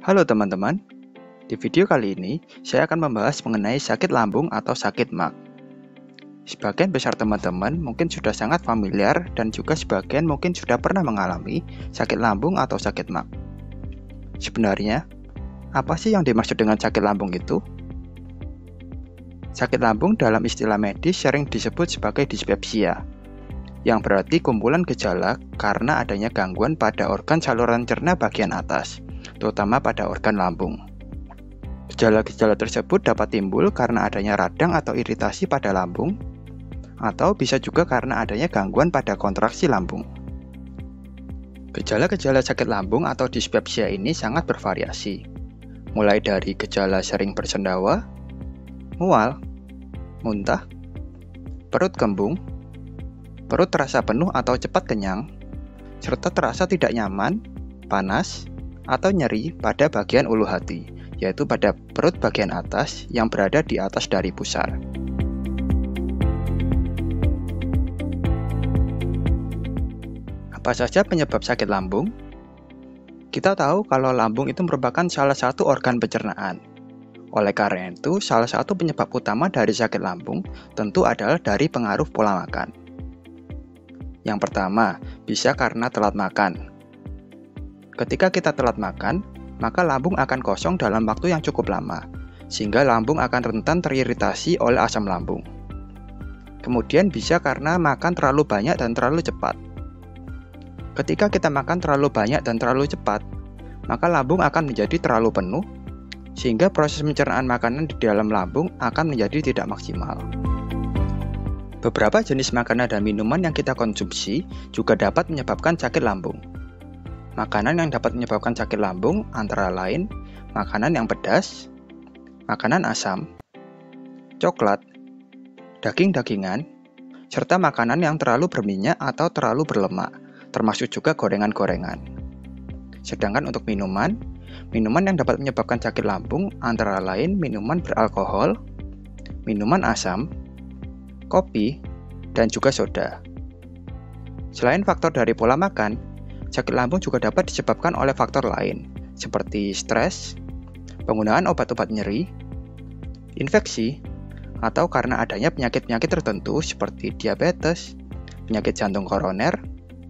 Halo teman-teman, di video kali ini saya akan membahas mengenai sakit lambung atau sakit MAG. Sebagian besar teman-teman mungkin sudah sangat familiar dan juga sebagian mungkin sudah pernah mengalami sakit lambung atau sakit MAG. Sebenarnya, apa sih yang dimaksud dengan sakit lambung itu? Sakit lambung dalam istilah medis sering disebut sebagai dispepsia, yang berarti kumpulan gejala karena adanya gangguan pada organ saluran cerna bagian atas, terutama pada organ lambung. Gejala-gejala tersebut dapat timbul karena adanya radang atau iritasi pada lambung, atau bisa juga karena adanya gangguan pada kontraksi lambung. Gejala-gejala sakit lambung atau dispepsia ini sangat bervariasi, mulai dari gejala sering bersendawa, mual, muntah, perut kembung, perut terasa penuh atau cepat kenyang, serta terasa tidak nyaman, panas, atau nyeri pada bagian ulu hati, yaitu pada perut bagian atas yang berada di atas dari pusar. Apa saja penyebab sakit lambung? Kita tahu kalau lambung itu merupakan salah satu organ pencernaan. Oleh karena itu, salah satu penyebab utama dari sakit lambung tentu adalah dari pengaruh pola makan. Yang pertama, bisa karena telat makan. Ketika kita telat makan, maka lambung akan kosong dalam waktu yang cukup lama, sehingga lambung akan rentan teriritasi oleh asam lambung. Kemudian bisa karena makan terlalu banyak dan terlalu cepat. Ketika kita makan terlalu banyak dan terlalu cepat, maka lambung akan menjadi terlalu penuh, sehingga proses pencernaan makanan di dalam lambung akan menjadi tidak maksimal. Beberapa jenis makanan dan minuman yang kita konsumsi juga dapat menyebabkan sakit lambung. Makanan yang dapat menyebabkan sakit lambung antara lain makanan yang pedas, makanan asam, coklat, daging-dagingan, serta makanan yang terlalu berminyak atau terlalu berlemak, termasuk juga gorengan-gorengan. Sedangkan untuk minuman yang dapat menyebabkan sakit lambung antara lain minuman beralkohol, minuman asam, kopi, dan juga soda. Selain faktor dari pola makan, sakit lambung juga dapat disebabkan oleh faktor lain, seperti stres, penggunaan obat-obat nyeri, infeksi, atau karena adanya penyakit-penyakit tertentu seperti diabetes, penyakit jantung koroner,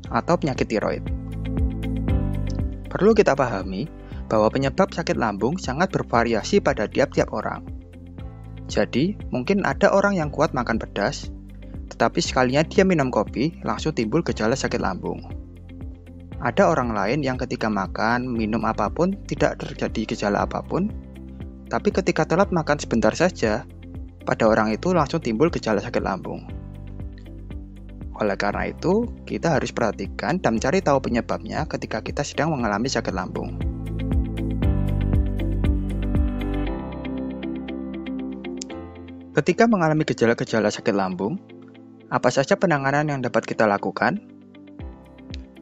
atau penyakit tiroid. Perlu kita pahami bahwa penyebab sakit lambung sangat bervariasi pada tiap-tiap orang. Jadi, mungkin ada orang yang kuat makan pedas, tetapi sekalinya dia minum kopi, langsung timbul gejala sakit lambung. Ada orang lain yang ketika makan, minum apapun, tidak terjadi gejala apapun, tapi ketika telat makan sebentar saja, pada orang itu langsung timbul gejala sakit lambung. Oleh karena itu, kita harus perhatikan dan mencari tahu penyebabnya ketika kita sedang mengalami sakit lambung. Ketika mengalami gejala-gejala sakit lambung, apa saja penanganan yang dapat kita lakukan?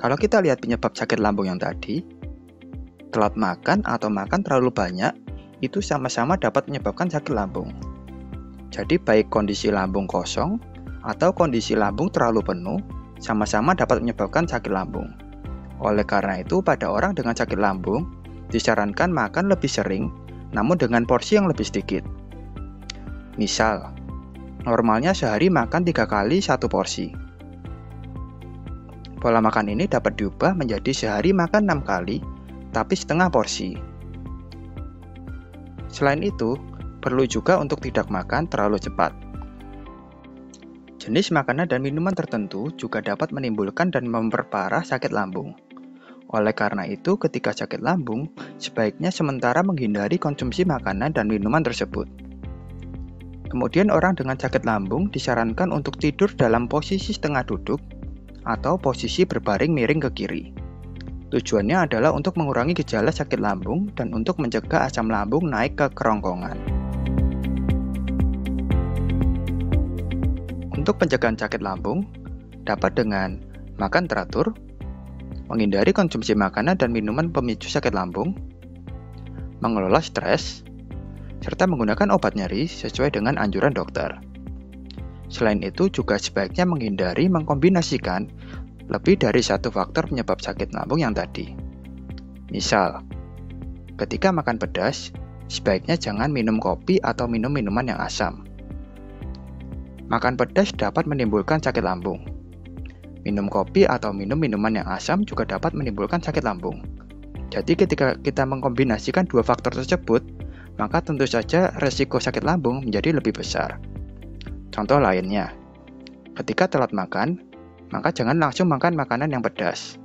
Kalau kita lihat penyebab sakit lambung yang tadi, telat makan atau makan terlalu banyak, itu sama-sama dapat menyebabkan sakit lambung. Jadi baik kondisi lambung kosong atau kondisi lambung terlalu penuh, sama-sama dapat menyebabkan sakit lambung. Oleh karena itu, pada orang dengan sakit lambung, disarankan makan lebih sering, namun dengan porsi yang lebih sedikit. Misal, normalnya sehari makan 3 kali 1 porsi. Pola makan ini dapat diubah menjadi sehari makan 6 kali, tapi setengah porsi. Selain itu, perlu juga untuk tidak makan terlalu cepat. Jenis makanan dan minuman tertentu juga dapat menimbulkan dan memperparah sakit lambung. Oleh karena itu, ketika sakit lambung, sebaiknya sementara menghindari konsumsi makanan dan minuman tersebut. Kemudian orang dengan sakit lambung disarankan untuk tidur dalam posisi setengah duduk atau posisi berbaring miring ke kiri. Tujuannya adalah untuk mengurangi gejala sakit lambung dan untuk mencegah asam lambung naik ke kerongkongan. Untuk pencegahan sakit lambung dapat dengan makan teratur, menghindari konsumsi makanan dan minuman pemicu sakit lambung, mengelola stres, serta menggunakan obat nyeri sesuai dengan anjuran dokter. Selain itu, juga sebaiknya menghindari mengkombinasikan lebih dari satu faktor penyebab sakit lambung yang tadi. Misal, ketika makan pedas, sebaiknya jangan minum kopi atau minum minuman yang asam. Makan pedas dapat menimbulkan sakit lambung. Minum kopi atau minum minuman yang asam juga dapat menimbulkan sakit lambung. Jadi ketika kita mengkombinasikan dua faktor tersebut, maka tentu saja resiko sakit lambung menjadi lebih besar. Contoh lainnya, ketika telat makan, maka jangan langsung makan makanan yang pedas.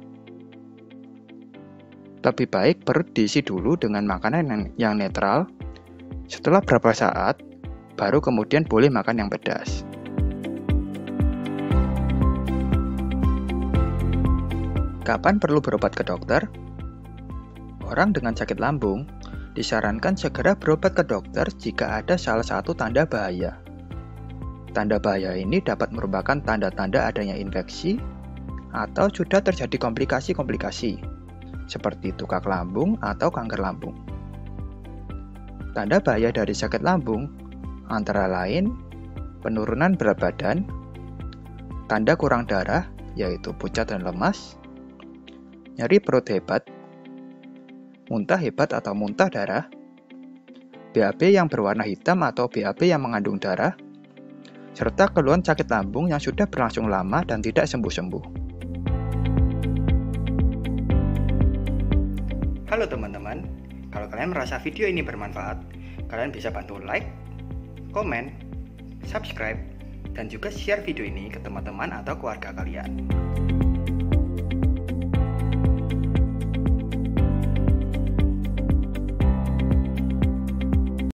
Lebih baik perut diisi dulu dengan makanan yang netral. Setelah beberapa saat, baru kemudian boleh makan yang pedas. Kapan perlu berobat ke dokter? Orang dengan sakit lambung disarankan segera berobat ke dokter jika ada salah satu tanda bahaya. Tanda bahaya ini dapat merupakan tanda-tanda adanya infeksi atau sudah terjadi komplikasi-komplikasi seperti tukak lambung atau kanker lambung. Tanda bahaya dari sakit lambung antara lain penurunan berat badan, tanda kurang darah yaitu pucat dan lemas, nyeri perut hebat, muntah hebat atau muntah darah, BAB yang berwarna hitam atau BAB yang mengandung darah, serta keluhan sakit lambung yang sudah berlangsung lama dan tidak sembuh-sembuh. Halo teman-teman, kalau kalian merasa video ini bermanfaat, kalian bisa bantu like, komen, subscribe, dan juga share video ini ke teman-teman atau keluarga kalian.